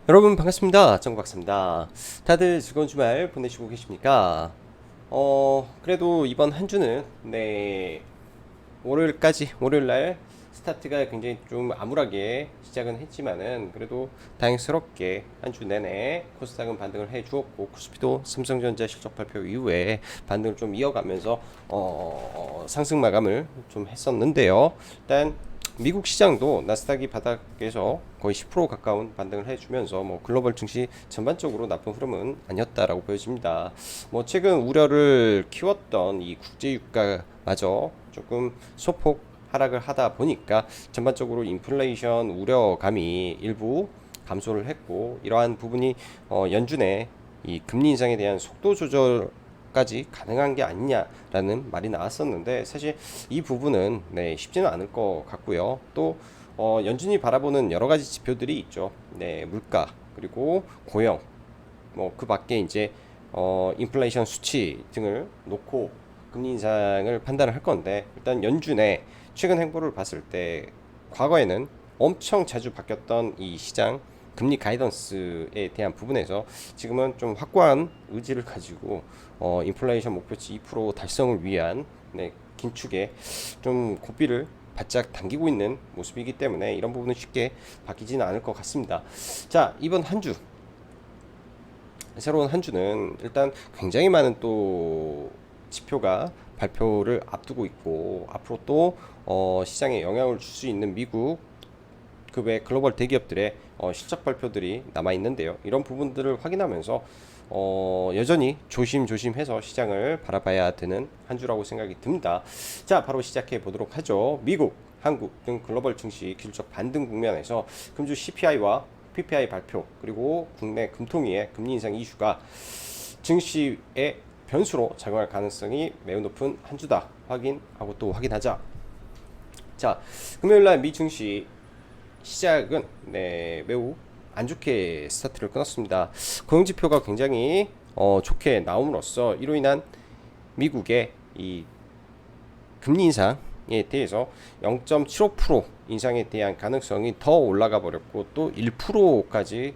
여러분 반갑습니다. 정박사입니다. 다들 즐거운 주말 보내시고 계십니까? 그래도 이번 한 주는 월요일날 스타트가 굉장히 좀 암울하게 시작은 했지만은 그래도 다행스럽게 한 주 내내 코스닥은 반등을 해 주었고 코스피도 삼성전자 실적 발표 이후에 반등을 좀 이어가면서 상승 마감을 좀 했었는데요. 일단 미국 시장도 나스닥이 바닥에서 거의 10% 가까운 반등을 해주면서 뭐 글로벌 증시 전반적으로 나쁜 흐름은 아니었다라고 보여집니다. 뭐 최근 우려를 키웠던 이 국제 유가마저 조금 소폭 하락을 하다 보니까 전반적으로 인플레이션 우려감이 일부 감소를 했고, 이러한 부분이 연준의 이 금리 인상에 대한 속도 조절까지 가능한 게 아니냐라는 말이 나왔었는데, 사실 이 부분은 쉽지는 않을 것 같고요. 또 연준이 바라보는 여러 가지 지표들이 있죠. 물가 그리고 고용, 뭐 그 밖에 이제 인플레이션 수치 등을 놓고 금리 인상을 판단을 할 건데, 일단 연준의 최근 행보를 봤을 때 과거에는 엄청 자주 바뀌었던 이 시장 금리 가이던스에 대한 부분에서 지금은 좀 확고한 의지를 가지고 인플레이션 목표치 2% 달성을 위한 긴축에 좀 고삐를 바짝 당기고 있는 모습이기 때문에 이런 부분은 쉽게 바뀌지는 않을 것 같습니다. 자, 이번 한 주, 새로운 한 주는 일단 굉장히 많은 또 지표가 발표를 앞두고 있고, 앞으로 또 시장에 영향을 줄 수 있는 미국 급의 글로벌 대기업들의 실적 발표들이 남아 있는데요. 이런 부분들을 확인하면서 여전히 조심조심해서 시장을 바라봐야 되는 한 주라고 생각이 듭니다. 자, 바로 시작해 보도록 하죠. 미국, 한국 등 글로벌 증시 기술적 반등 국면에서 금주 CPI와 PPI 발표, 그리고 국내 금통위의 금리 인상 이슈가 증시의 변수로 작용할 가능성이 매우 높은 한 주다 확인하고 또 확인하자. 자, 금요일날 미 증시 시작은 매우 안 좋게 스타트를 끊었습니다. 고용지표가 굉장히 좋게 나옴으로써 이로 인한 미국의 이 금리 인상에 대해서 0.75% 인상에 대한 가능성이 더 올라가 버렸고, 또 1%까지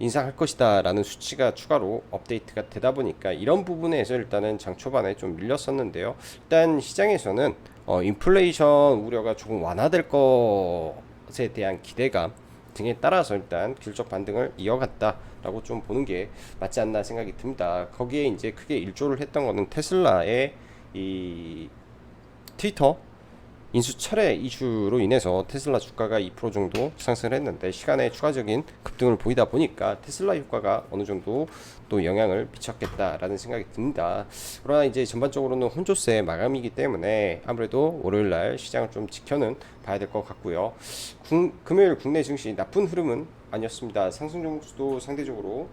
인상할 것이다 라는 수치가 추가로 업데이트가 되다 보니까 이런 부분에서 일단은 장 초반에 좀 밀렸었는데요. 일단 시장에서는 인플레이션 우려가 조금 완화될 것에 대한 기대감 등에 따라서 일단 기술적 반등을 이어갔다라고 좀 보는 게 맞지 않나 생각이 듭니다. 거기에 이제 크게 일조를 했던 거는 테슬라의 이 트위터 인수 철회 이슈로 인해서 테슬라 주가가 2% 정도 상승을 했는데, 시간에 추가적인 급등을 보이다 보니까 테슬라 효과가 어느 정도 또 영향을 미쳤겠다라는 생각이 듭니다. 그러나 이제 전반적으로는 혼조세 마감이기 때문에 아무래도 월요일날 시장을 좀 지켜는 봐야 될 것 같고요. 금요일 국내 증시 나쁜 흐름은 아니었습니다. 상승 종목수도 상대적으로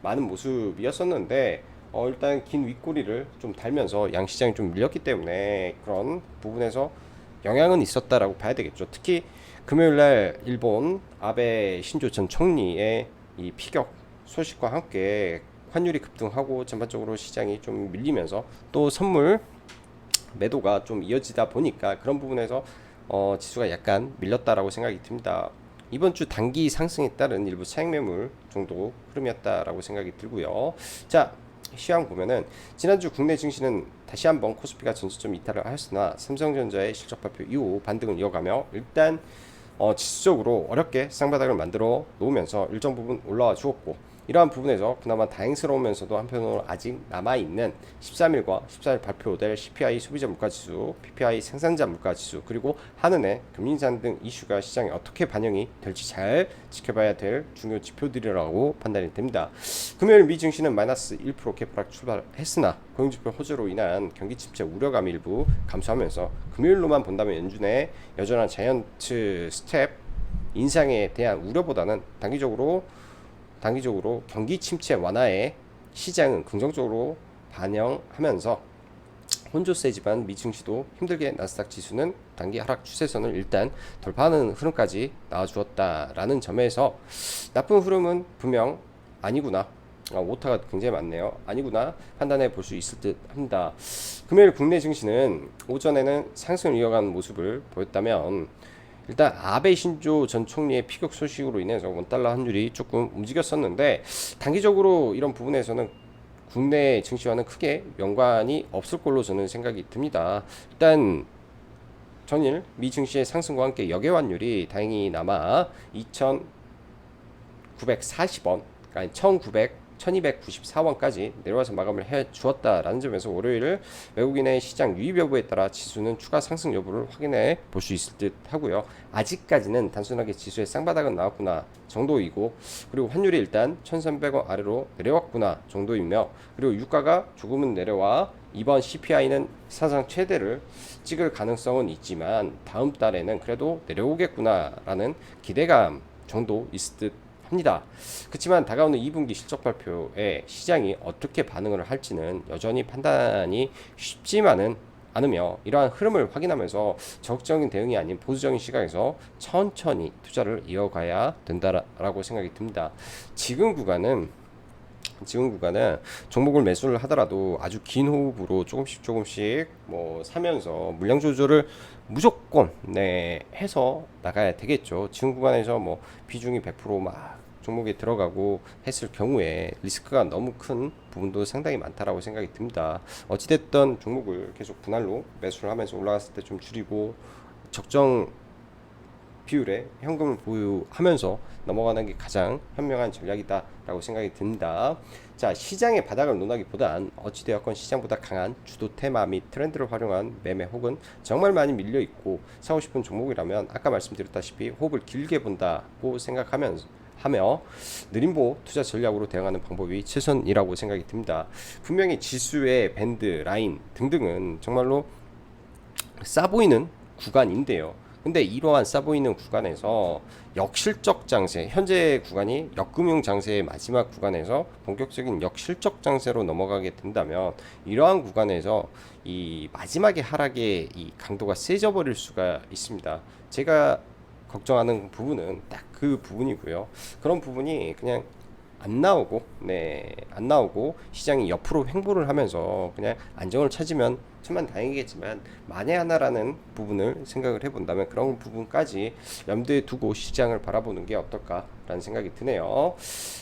많은 모습이었었는데, 일단 긴 윗꼬리를 좀 달면서 양시장이 좀 밀렸기 때문에 그런 부분에서 영향은 있었다라고 봐야 되겠죠. 특히 금요일날 일본 아베 신조 전 총리의 이 피격 소식과 함께 환율이 급등하고 전반적으로 시장이 좀 밀리면서 또 선물 매도가 좀 이어지다 보니까 그런 부분에서 지수가 약간 밀렸다라고 생각이 듭니다. 이번 주 단기 상승에 따른 일부 차익 매물 정도 흐름이었다라고 생각이 들고요. 자, 시황 보면은 지난주 국내 증시는 다시 한번 코스피가 전저점 이탈을 하였으나 삼성전자의 실적 발표 이후 반등을 이어가며 일단 지수적으로 어렵게 쌍바닥을 만들어 놓으면서 일정 부분 올라와 주었고, 이러한 부분에서 그나마 다행스러우면서도 한편으로 아직 남아있는 13일과 14일 발표될 CPI 소비자 물가지수, PPI 생산자 물가지수, 그리고 한은의 금리 인상 등 이슈가 시장에 어떻게 반영이 될지 잘 지켜봐야 될 중요 지표들이라고 판단이 됩니다. 금요일 미 증시는 마이너스 1% 개파락 출발했으나 고용지표 호재로 인한 경기 침체 우려감이 일부 감소하면서 금요일로만 본다면 연준의 여전한 자이언트 스텝 인상에 대한 우려보다는 단기적으로 경기 침체 완화에 시장은 긍정적으로 반영하면서 혼조세지만 미 증시도 힘들게 나스닥 지수는 단기 하락 추세선을 일단 돌파하는 흐름까지 나와주었다라는 점에서 나쁜 흐름은 분명 아니구나, 오타가 굉장히 많네요. 아니구나 판단해 볼 수 있을 듯 합니다. 금요일 국내 증시는 오전에는 상승을 이어가는 모습을 보였다면 일단 아베 신조 전 총리의 피격 소식으로 인해서 원달러 환율이 조금 움직였었는데 단기적으로 이런 부분에서는 국내 증시와는 크게 연관이 없을 걸로 저는 생각이 듭니다. 일단 전일 미 증시의 상승과 함께 역외 환율이 다행히나마 2,940원, 아니 1,294원까지 내려와서 마감을 해 주었다라는 점에서 월요일 외국인의 시장 유입 여부에 따라 지수는 추가 상승 여부를 확인해 볼 수 있을 듯 하고요. 아직까지는 단순하게 지수의 쌍바닥은 나왔구나 정도이고, 그리고 환율이 일단 1,300원 아래로 내려왔구나 정도이며, 그리고 유가가 조금은 내려와 이번 CPI는 사상 최대를 찍을 가능성은 있지만 다음 달에는 그래도 내려오겠구나라는 기대감 정도 있을 듯 합니다. 그렇지만 다가오는 2분기 실적 발표에 시장이 어떻게 반응을 할지는 여전히 판단이 쉽지만은 않으며, 이러한 흐름을 확인하면서 적극적인 대응이 아닌 보수적인 시각에서 천천히 투자를 이어가야 된다라고 생각이 듭니다. 지금 구간은 종목을 매수를 하더라도 아주 긴 호흡으로 조금씩 뭐 사면서 물량 조절을 무조건 해서 나가야 되겠죠. 지금 구간에서 뭐 비중이 100%막 종목에 들어가고 했을 경우에 리스크가 너무 큰 부분도 상당히 많다라고 생각이 듭니다. 어찌됐든 종목을 계속 분할로 매수를 하면서 올라갔을 때 좀 줄이고 적정 비율의 현금을 보유하면서 넘어가는 게 가장 현명한 전략이다라고 생각이 듭니다. 자, 시장의 바닥을 논하기보단 어찌되었건 시장보다 강한 주도 테마 및 트렌드를 활용한 매매 혹은 정말 많이 밀려 있고 사고 싶은 종목이라면 아까 말씀드렸다시피 호흡을 길게 본다고 하며 느림보 투자 전략으로 대응하는 방법이 최선이라고 생각이 듭니다. 분명히 지수의 밴드, 라인 등등은 정말로 싸 보이는 구간인데요. 근데 이러한 싸 보이는 구간에서 역실적 장세, 현재 구간이 역금융 장세의 마지막 구간에서 본격적인 역실적 장세로 넘어가게 된다면 이러한 구간에서 이 마지막에 하락의 이 강도가 세져 버릴 수가 있습니다. 제가 걱정하는 부분은 딱 그 부분이고요. 그런 부분이 그냥 안 나오고 시장이 옆으로 횡보를 하면서 그냥 안정을 찾으면 천만 다행이겠지만, 만에 하나라는 부분을 생각을 해본다면 그런 부분까지 염두에 두고 시장을 바라보는 게 어떨까라는 생각이 드네요.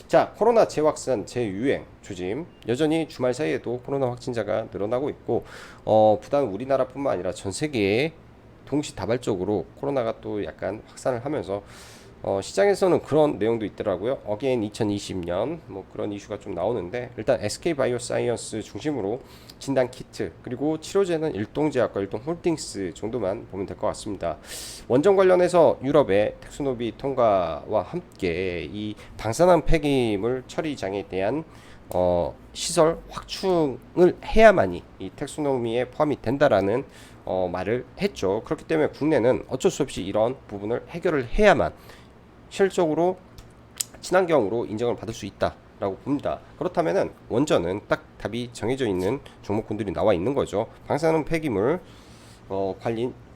자, 코로나 재확산, 재유행 조짐, 여전히 주말 사이에도 코로나 확진자가 늘어나고 있고, 부단 우리나라뿐만 아니라 전 세계에 동시다발적으로 코로나가 또 약간 확산을 하면서 시장에서는 그런 내용도 있더라고요. 어게인 2020년 뭐 그런 이슈가 좀 나오는데, 일단 SK 바이오사이언스 중심으로 진단 키트 그리고 치료제는 일동제약과 일동홀딩스 정도만 보면 될 것 같습니다. 원전 관련해서 유럽의 텍소노비 통과와 함께 이 방사능 폐기물 처리장에 대한 시설 확충을 해야만이 이 텍소노미에 포함이 된다라는 말을 했죠. 그렇기 때문에 국내는 어쩔 수 없이 이런 부분을 해결을 해야만 실질적으로 친환경으로 인정을 받을 수 있다라고 봅니다. 그렇다면은 원전은 딱 답이 정해져 있는 종목군들이 나와 있는 거죠. 방사능 폐기물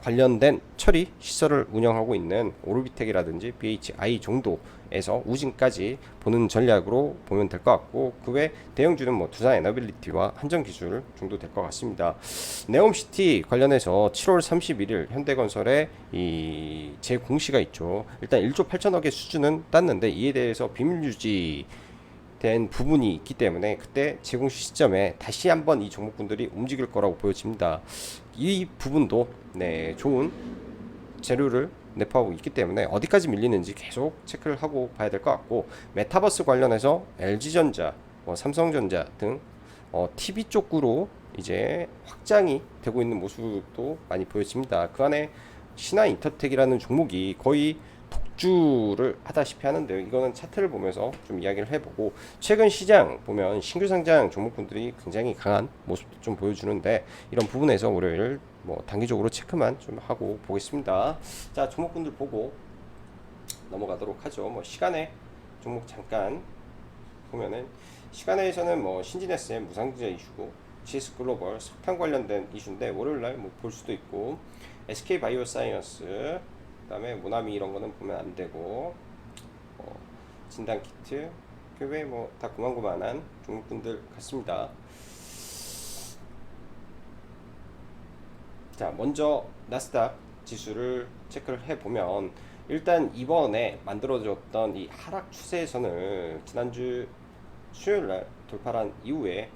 관련된 처리 시설을 운영하고 있는 오르비텍이라든지 BHI 정도에서 우진까지 보는 전략으로 보면 될 것 같고, 그 외 대형주는 뭐 두산 에너빌리티와 한전기술 정도 될 것 같습니다. 네옴시티 관련해서 7월 31일 현대건설에 이 재공시가 있죠. 일단 1조 8천억의 수준은 땄는데 이에 대해서 비밀 유지 된 부분이 있기 때문에 그때 재공시 시점에 다시 한번 이 종목군들이 움직일 거라고 보여집니다. 이 부분도 좋은 재료를 내포하고 있기 때문에 어디까지 밀리는지 계속 체크를 하고 봐야 될 것 같고, 메타버스 관련해서 LG전자, 삼성전자 등 TV 쪽으로 이제 확장이 되고 있는 모습도 많이 보여집니다. 그 안에 신한인터텍이라는 종목이 거의 독주를 하다시피 하는데요. 이거는 차트를 보면서 좀 이야기를 해보고, 최근 시장 보면 신규 상장 종목군들이 굉장히 강한 모습도 좀 보여주는데, 이런 부분에서 월요일 뭐 단기적으로 체크만 좀 하고 보겠습니다. 자, 종목군들 보고 넘어가도록 하죠. 뭐 시간에 종목 잠깐 보면은, 시간에서는 뭐 신진SM 무상증자 이슈고, GS 글로벌 석탄 관련된 이슈인데 월요일날 뭐 볼 수도 있고, SK 바이오사이언스 그다음에 모나미 이런 거는 보면 안 되고, 진단 키트 그 외에 뭐 다 고만고만한 종목분들 같습니다. 자, 먼저 나스닥 지수를 체크를 해보면 일단 이번에 만들어졌던 이 하락 추세선을 지난주 수요일날 돌파한 이후에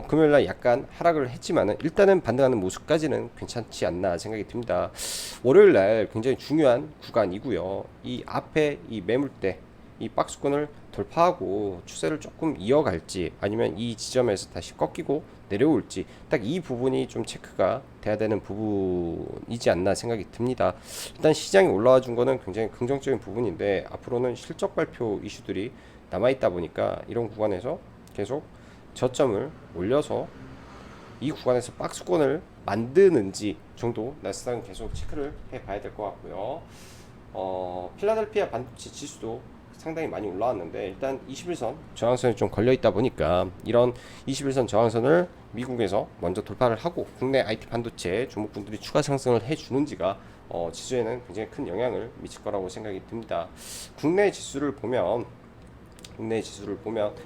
금요일날 약간 하락을 했지만은 일단은 반등하는 모습까지는 괜찮지 않나 생각이 듭니다. 월요일날 굉장히 중요한 구간이고요. 이 앞에 이 매물대 이 박스권을 돌파하고 추세를 조금 이어갈지 아니면 이 지점에서 다시 꺾이고 내려올지 딱 이 부분이 좀 체크가 돼야 되는 부분이지 않나 생각이 듭니다. 일단 시장이 올라와 준 거는 굉장히 긍정적인 부분인데 앞으로는 실적 발표 이슈들이 남아 있다 보니까 이런 구간에서 계속 저점을 올려서 이 구간에서 박스권을 만드는지 정도 나스닥은 계속 체크를 해봐야 될 것 같고요. 필라델피아 반도체 지수도 상당히 많이 올라왔는데 일단 21선 저항선이 좀 걸려 있다 보니까 이런 21선 저항선을 미국에서 먼저 돌파를 하고 국내 IT 반도체 종목군들이 추가 상승을 해주는지가 지수에는 굉장히 큰 영향을 미칠 거라고 생각이 듭니다. 국내 지수를 보면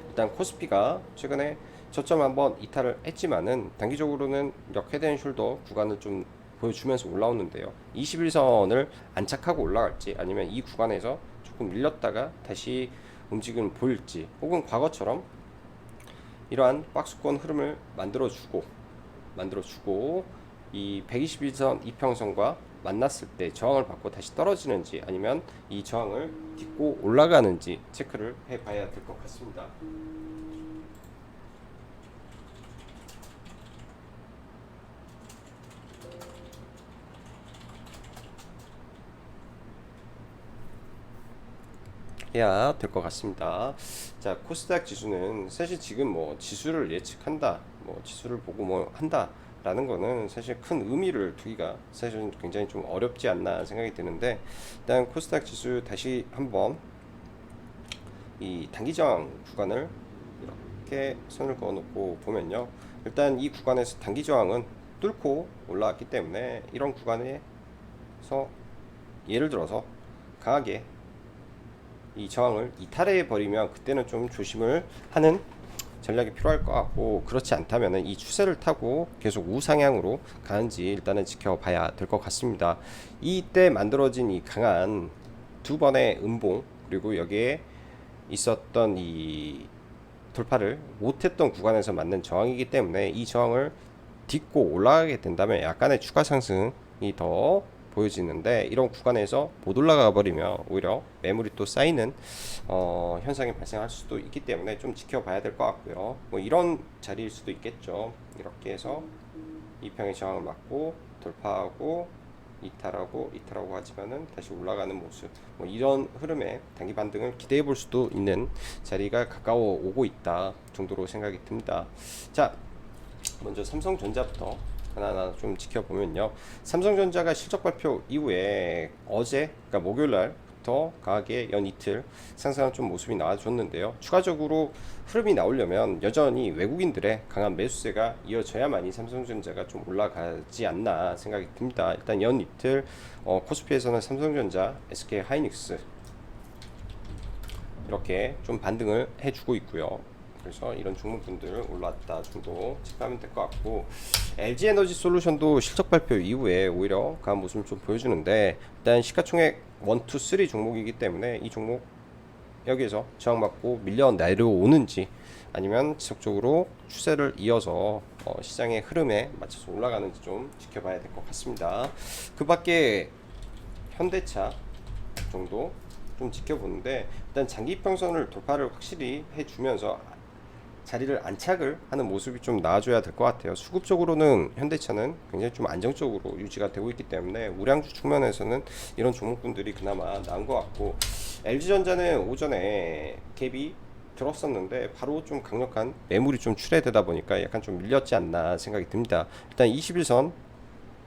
일단 코스피가 최근에 저점 한번 이탈을 했지만은 단기적으로는 이렇게 된 숄더 구간을 좀 보여주면서 올라오는데요. 21선을 안착하고 올라갈지 아니면 이 구간에서 조금 밀렸다가 다시 움직임을 보일지 혹은 과거처럼 이러한 박스권 흐름을 만들어주고 이 121선 이평선과 만났을 때 저항을 받고 다시 떨어지는지 아니면 이 저항을 딛고 올라가는지 체크를 해봐야 될 것 같습니다. 해야 될 것 같습니다. 자, 코스닥 지수는 사실 지금 뭐 지수를 예측한다, 뭐 지수를 보고 뭐 한다라는 거는 사실 큰 의미를 두기가 사실 굉장히 좀 어렵지 않나 생각이 드는데 일단 코스닥 지수 다시 한번 이 단기 저항 구간을 이렇게 선을 그어놓고 보면요. 일단 이 구간에서 단기 저항은 뚫고 올라왔기 때문에 이런 구간에서 예를 들어서 강하게 이 저항을 이탈해 버리면 그때는 좀 조심을 하는 전략이 필요할 것 같고 그렇지 않다면 이 추세를 타고 계속 우상향으로 가는지 일단은 지켜봐야 될 것 같습니다. 이때 만들어진 이 강한 두 번의 음봉 그리고 여기에 있었던 이 돌파를 못했던 구간에서 맞는 저항이기 때문에 이 저항을 딛고 올라가게 된다면 약간의 추가 상승이 더 보여지는데 이런 구간에서 못 올라가 버리면 오히려 매물이 또 쌓이는 현상이 발생할 수도 있기 때문에 좀 지켜봐야 될 것 같고요. 뭐 이런 자리일 수도 있겠죠. 이렇게 해서 이평의 저항을 맞고 돌파하고 이탈하고 하지만은 다시 올라가는 모습 뭐 이런 흐름에 단기 반등을 기대해 볼 수도 있는 자리가 가까워 오고 있다 정도로 생각이 듭니다. 자, 먼저 삼성전자부터 하나하나 좀 지켜보면요. 삼성전자가 실적 발표 이후에 어제 그러니까 목요일날부터 강하게 연 이틀 상승한 좀 모습이 나와줬는데요. 추가적으로 흐름이 나오려면 여전히 외국인들의 강한 매수세가 이어져야만이 삼성전자가 좀 올라가지 않나 생각이 듭니다. 일단 연 이틀 코스피에서는 삼성전자, SK 하이닉스 이렇게 좀 반등을 해주고 있고요. 그래서 이런 종목군들 올랐다 정도 체크하면 될 것 같고 LG에너지 솔루션도 실적 발표 이후에 오히려 강한 모습을 좀 보여주는데 일단 시가총액 1, 2, 3 종목이기 때문에 이 종목 여기에서 저항받고 밀려 내려오는지 아니면 지속적으로 추세를 이어서 시장의 흐름에 맞춰서 올라가는지 좀 지켜봐야 될 것 같습니다. 그 밖에 현대차 정도 좀 지켜보는데 일단 장기 평선을 돌파를 확실히 해주면서 자리를 안착을 하는 모습이 좀 나와줘야 될 것 같아요. 수급적으로는 현대차는 굉장히 좀 안정적으로 유지가 되고 있기 때문에 우량주 측면에서는 이런 종목군들이 그나마 나은 것 같고 LG전자는 오전에 갭이 들었었는데 바로 좀 강력한 매물이 좀 출회되다 보니까 약간 좀 밀렸지 않나 생각이 듭니다. 일단 21선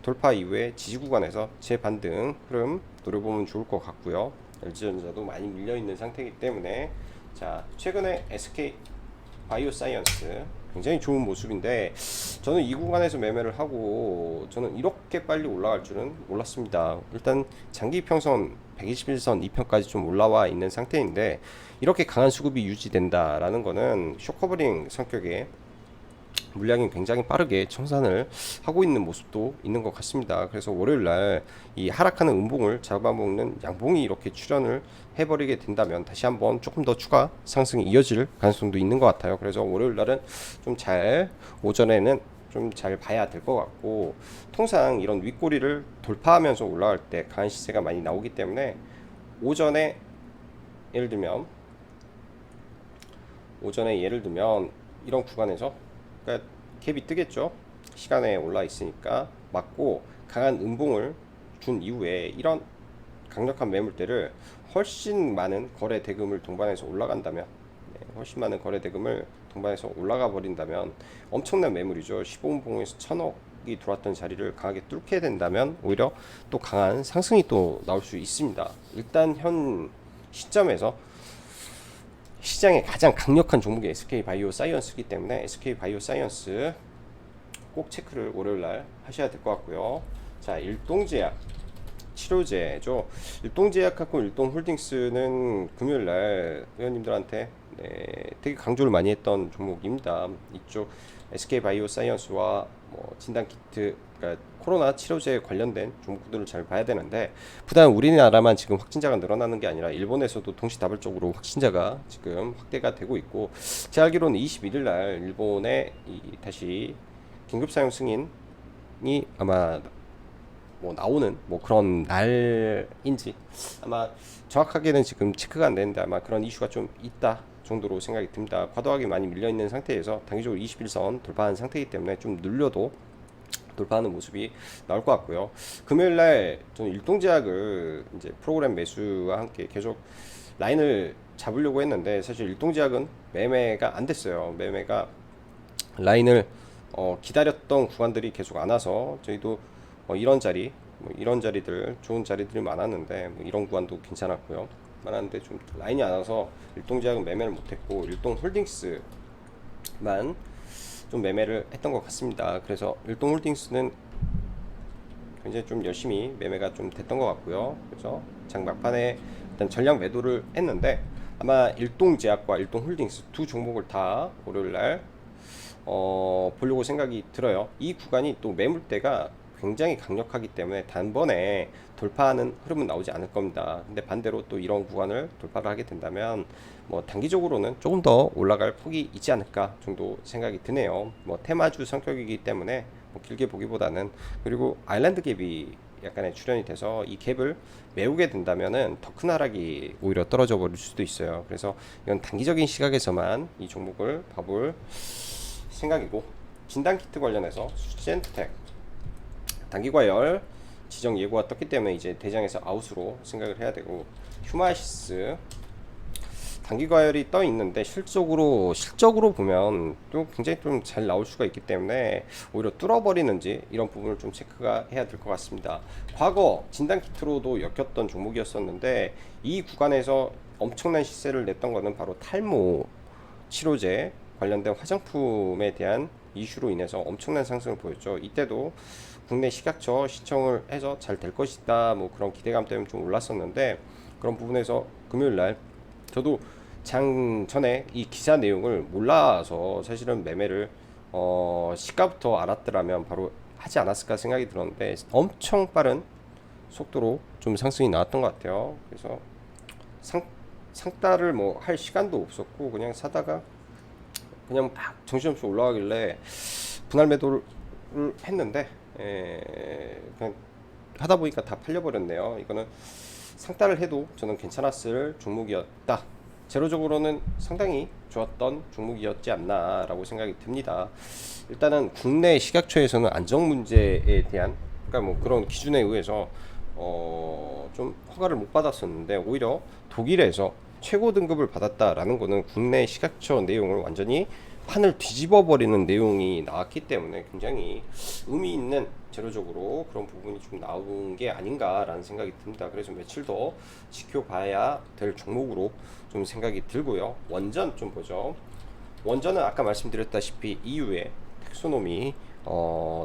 돌파 이후에 지지 구간에서 재반등 흐름 노려보면 좋을 것 같고요. LG전자도 많이 밀려있는 상태이기 때문에 자, 최근에 SK 바이오사이언스 굉장히 좋은 모습인데 저는 이 구간에서 매매를 하고 저는 이렇게 빨리 올라갈 줄은 몰랐습니다. 일단 장기 평선 121선 2편까지 좀 올라와 있는 상태인데 이렇게 강한 수급이 유지된다라는 거는 쇼커버링 성격의 물량이 굉장히 빠르게 청산을 하고 있는 모습도 있는 것 같습니다. 그래서 월요일날 이 하락하는 음봉을 잡아먹는 양봉이 이렇게 출현을 해버리게 된다면 다시 한번 조금 더 추가 상승이 이어질 가능성도 있는 것 같아요. 그래서 월요일날은 좀 잘 오전에는 좀 잘 봐야 될 것 같고, 통상 이런 윗꼬리를 돌파하면서 올라갈 때 강한 시세가 많이 나오기 때문에 오전에 예를 들면 이런 구간에서, 그러니까 갭이 뜨겠죠. 시간에 올라 있으니까 맞고 강한 음봉을 준 이후에 이런 강력한 매물대를 훨씬 많은 거래 대금을 동반해서 올라간다면, 훨씬 많은 거래 대금을 동반해서 올라가 버린다면 엄청난 매물이죠. 15분봉에서 1000억이 들어왔던 자리를 강하게 뚫게 된다면 오히려 또 강한 상승이 또 나올 수 있습니다. 일단 현 시점에서 시장의 가장 강력한 종목이 SK바이오 사이언스이기 때문에 SK바이오 사이언스 꼭 체크를 월요일날 하셔야 될 것 같고요. 자, 일동제약 치료제죠. 일동제약하고 일동홀딩스는 금요일날 회원님들한테 되게 강조를 많이 했던 종목입니다. 이쪽 SK바이오 사이언스와 뭐 진단키트, 그러니까 코로나 치료제에 관련된 종목들을 잘 봐야 되는데, 부단 우리나라만 지금 확진자가 늘어나는 게 아니라 일본에서도 동시다발적으로 확진자가 지금 확대가 되고 있고, 제가 알기로는 21일 날 일본에 다시 긴급사용 승인이 아마 뭐 나오는 뭐 그런 날인지, 아마 정확하게는 지금 체크가 안 되는데 아마 그런 이슈가 좀 있다 정도로 생각이 듭니다. 과도하게 많이 밀려 있는 상태에서 단기적으로 21선 돌파한 상태이기 때문에 좀 늘려도 돌파하는 모습이 나올 것 같고요. 금요일 날 저는 일동제약을 이제 프로그램 매수와 함께 계속 라인을 잡으려고 했는데, 사실 일동제약은 매매가 안 됐어요. 매매가 라인을 기다렸던 구간들이 계속 안 와서 저희도 이런 자리, 이런 자리들 좋은 자리들이 많았는데 이런 구간도 괜찮았고요. 많았는데 좀 라인이 안 와서 일동제약은 매매를 못했고 일동홀딩스만 좀 매매를 했던 것 같습니다. 그래서 일동홀딩스는 굉장히 좀 열심히 매매가 좀 됐던 것 같고요. 그래서 장 막판에 일단 전량 매도를 했는데, 아마 일동제약과 일동홀딩스 두 종목을 다 월요일날 보려고 생각이 들어요. 이 구간이 또 매물대가 굉장히 강력하기 때문에 단번에 돌파하는 흐름은 나오지 않을 겁니다. 근데 반대로 또 이런 구간을 돌파를 하게 된다면 뭐 단기적으로는 조금 더 올라갈 폭이 있지 않을까 정도 생각이 드네요. 뭐 테마주 성격이기 때문에 뭐 길게 보기보다는, 그리고 아일랜드 갭이 약간의 출현이 돼서 이 갭을 메우게 된다면은 더 큰 하락이 오히려 떨어져 버릴 수도 있어요. 그래서 이건 단기적인 시각에서만 이 종목을 봐볼 생각이고, 진단키트 관련해서 수젠텍 단기과열 지정 예고가 떴기 때문에 이제 대장에서 아웃으로 생각을 해야 되고, 휴마시스 단기과열이 떠 있는데 실적으로 보면 또 굉장히 좀 잘 나올 수가 있기 때문에 오히려 뚫어버리는지 이런 부분을 좀 체크가 해야 될 것 같습니다. 과거 진단키트로도 엮였던 종목이었었는데 이 구간에서 엄청난 시세를 냈던 것은 바로 탈모 치료제 관련된 화장품에 대한 이슈로 인해서 엄청난 상승을 보였죠. 이때도 국내 식약처 시청을 해서 잘 될 것이다 뭐 그런 기대감 때문에 좀 올랐었는데, 그런 부분에서 금요일날 저도 장 전에 이 기사 내용을 몰라서 사실은 매매를 시가부터 알았더라면 바로 하지 않았을까 생각이 들었는데, 엄청 빠른 속도로 좀 상승이 나왔던 것 같아요. 그래서 상따를 뭐 할 시간도 없었고 그냥 사다가 그냥 막 정신없이 올라가길래 분할 매도를 했는데, 그냥 하다 보니까 다 팔려버렸네요. 이거는 상따를 해도 저는 괜찮았을 종목이었다. 제로적으로는 상당히 좋았던 종목이었지 않나 라고 생각이 듭니다. 일단은 국내 식약처에서는 안정 문제에 대한, 그러니까 뭐 그런 기준에 의해서 좀 허가를 못 받았었는데, 오히려 독일에서 최고 등급을 받았다라는 거는 국내 식약처 내용을 완전히 판을 뒤집어 버리는 내용이 나왔기 때문에 굉장히 의미 있는 재료적으로 그런 부분이 좀 나온 게 아닌가라는 생각이 듭니다. 그래서 며칠 더 지켜봐야 될 종목으로 좀 생각이 들고요. 원전 좀 보죠. 원전은 아까 말씀드렸다시피 EU에 텍소노미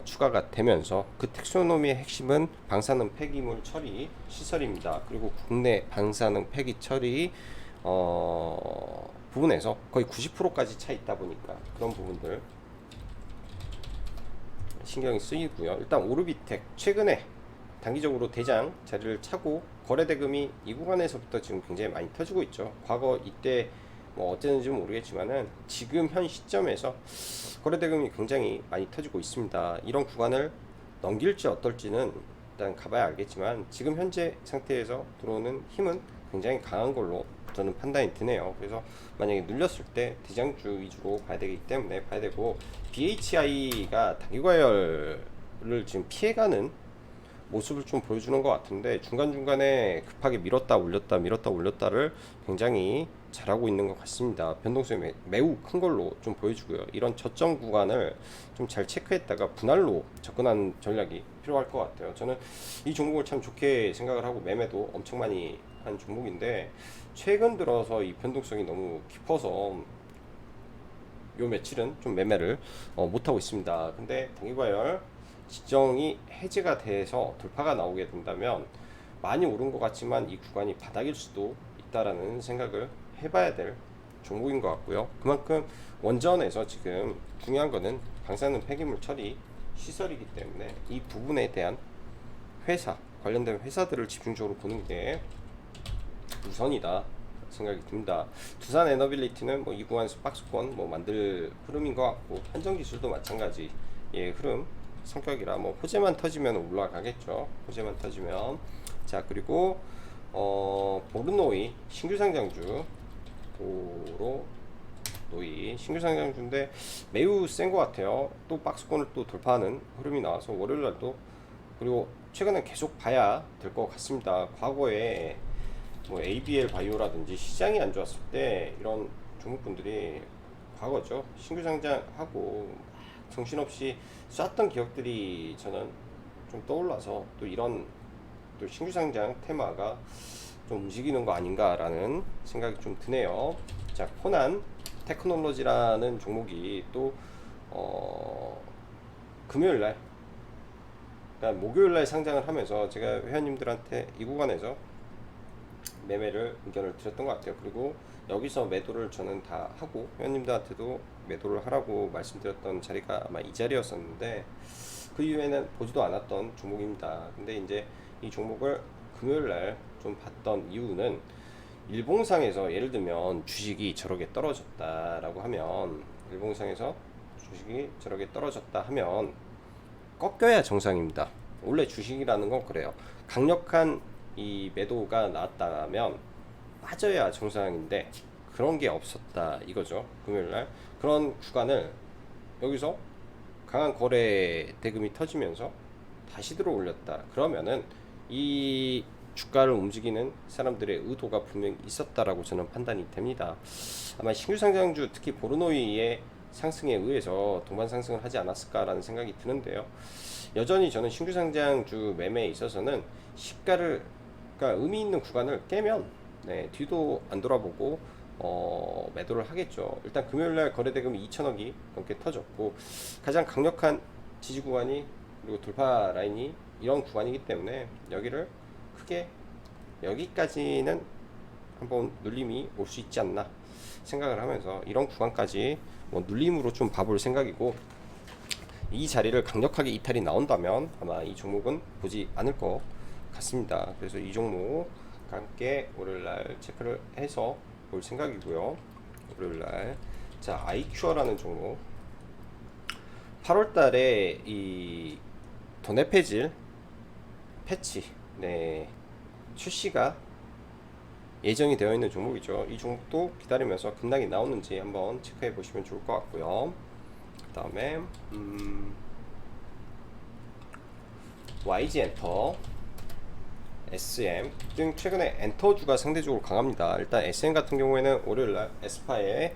추가가 되면서, 그 텍소노미의 핵심은 방사능 폐기물 처리 시설입니다. 그리고 국내 방사능 폐기 처리 부분에서 거의 90%까지 차 있다 보니까 그런 부분들 신경이 쓰이고요. 일단 오르비텍 최근에 단기적으로 대장 자리를 차고 거래대금이 이 구간에서부터 지금 굉장히 많이 터지고 있죠. 과거 이때 뭐 어쨌는지 모르겠지만은 지금 현 시점에서 거래대금이 굉장히 많이 터지고 있습니다. 이런 구간을 넘길지 어떨지는 일단 가봐야 알겠지만 지금 현재 상태에서 들어오는 힘은 굉장히 강한 걸로 저는 판단이 드네요. 그래서 만약에 눌렸을 때 대장주 위주로 봐야 되기 때문에 봐야 되고, BHI가 단기과열을 지금 피해가는 모습을 좀 보여주는 것 같은데 중간중간에 급하게 밀었다 올렸다 밀었다 올렸다를 굉장히 잘하고 있는 것 같습니다. 변동성이 매우 큰 걸로 좀 보여주고요. 이런 저점 구간을 좀 잘 체크했다가 분할로 접근하는 전략이 필요할 것 같아요. 저는 이 종목을 참 좋게 생각을 하고 매매도 엄청 많이 한 종목인데 최근 들어서 이 변동성이 너무 깊어서 요 며칠은 좀 매매를 못하고 있습니다. 근데 단기과열 지정이 해제가 돼서 돌파가 나오게 된다면 많이 오른 것 같지만 이 구간이 바닥일 수도 있다라는 생각을 해봐야 될 종목인 것 같고요. 그만큼 원전에서 지금 중요한 거는 방사능 폐기물 처리 시설이기 때문에 이 부분에 대한 회사, 관련된 회사들을 집중적으로 보는 게 우선이다 생각이 듭니다. 두산 에너빌리티는 뭐 이 구간에서 박스권 뭐 만들 흐름인 것 같고, 한정지수도 마찬가지의 흐름 성격이라 뭐 호재만 터지면 올라가겠죠. 호재만 터지면. 자, 그리고 보르노이 신규 상장주, 보르노이 신규 상장주인데 매우 센 것 같아요. 또 박스권을 또 돌파하는 흐름이 나와서 월요일 날도, 그리고 최근에 계속 봐야 될 것 같습니다. 과거에 뭐 ABL 바이오라든지 시장이 안 좋았을 때 이런 종목분들이 과거죠, 신규 상장하고 정신없이 쐈던 기억들이 저는 좀 떠올라서 또 이런 또 신규 상장 테마가 좀 움직이는 거 아닌가라는 생각이 좀 드네요. 자, 코난 테크놀로지라는 종목이 또 금요일날, 그러니까 목요일날 상장을 하면서 제가 회원님들한테 이 구간에서 매매를 의견을 드렸던 것 같아요. 그리고 여기서 매도를 저는 다 하고 회원님들한테도 매도를 하라고 말씀드렸던 자리가 아마 이 자리였었는데 그 이후에는 보지도 않았던 종목입니다. 근데 이제 이 종목을 금요일날 좀 봤던 이유는 일봉상에서 예를 들면 주식이 저렇게 떨어졌다라고 하면, 일봉상에서 주식이 저렇게 떨어졌다 하면 꺾여야 정상입니다. 원래 주식이라는 건 그래요. 강력한 이 매도가 나왔다면 빠져야 정상인데 그런 게 없었다 이거죠. 금요일날 그런 구간을 여기서 강한 거래 대금이 터지면서 다시 들어 올렸다 그러면은 이 주가를 움직이는 사람들의 의도가 분명히 있었다라고 저는 판단이 됩니다. 아마 신규 상장주, 특히 보르노이의 상승에 의해서 동반 상승을 하지 않았을까라는 생각이 드는데요. 여전히 저는 신규 상장주 매매에 있어서는 시가를, 그러니까 의미 있는 구간을 깨면 뒤도 안 돌아보고 매도를 하겠죠. 일단 금요일날 거래대금이 2천억이 넘게 터졌고 가장 강력한 지지 구간이, 그리고 돌파 라인이 이런 구간이기 때문에 여기를 크게, 여기까지는 한번 눌림이 올 수 있지 않나 생각을 하면서 이런 구간까지 뭐 눌림으로 좀 봐볼 생각이고, 이 자리를 강력하게 이탈이 나온다면 아마 이 종목은 보지 않을 것 같습니다. 그래서 이 종목 함께 월요일날 체크를 해서 볼 생각이고요. 월요일날. 자, 아이큐어라는 종목 8월달에 이 도네페질 패치 출시가 예정이 되어 있는 종목이죠. 이 종목도 기다리면서 급락이 나오는지 한번 체크해 보시면 좋을 것 같고요. 그 다음에 YG엔터, SM 등 최근에 엔터주가 상대적으로 강합니다. 일단 SM 같은 경우에는 월요일날 에스파의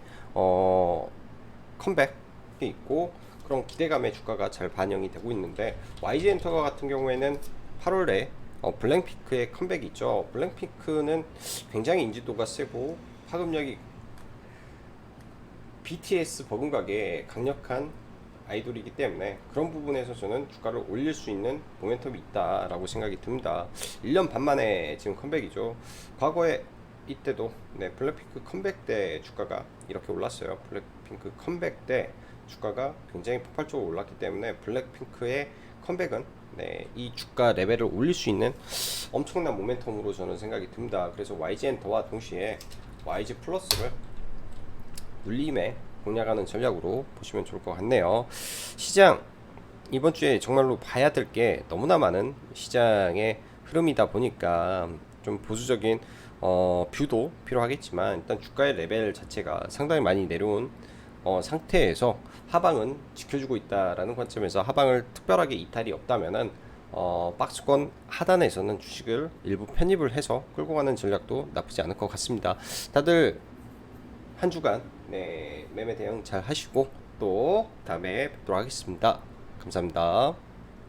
컴백이 있고 그런 기대감의 주가가 잘 반영이 되고 있는데, YG엔터 같은 경우에는 8월에 블랙핑크의 컴백이 있죠. 블랙핑크는 굉장히 인지도가 세고 파급력이, BTS 버금가게 강력한 아이돌이기 때문에 그런 부분에서 저는 주가를 올릴 수 있는 모멘텀이 있다라고 생각이 듭니다. 1년 반 만에 지금 컴백이죠. 과거에 이때도 블랙핑크 컴백 때 주가가 이렇게 올랐어요. 블랙핑크 컴백 때 주가가 굉장히 폭발적으로 올랐기 때문에 블랙핑크의 컴백은 이 주가 레벨을 올릴 수 있는 엄청난 모멘텀으로 저는 생각이 듭니다. 그래서 YG 엔터와 동시에 YG 플러스를 눌림에 공략하는 전략으로 보시면 좋을 것 같네요. 시장 이번 주에 정말로 봐야 될 게 너무나 많은 시장의 흐름이다 보니까 좀 보수적인 뷰도 필요하겠지만 일단 주가의 레벨 자체가 상당히 많이 내려온 상태에서 하방은 지켜주고 있다라는 관점에서 하방을 특별하게 이탈이 없다면은 박스권 하단에서는 주식을 일부 편입을 해서 끌고 가는 전략도 나쁘지 않을 것 같습니다. 다들 한 주간 매매 대응 잘 하시고 또 다음에 뵙도록 하겠습니다. 감사합니다.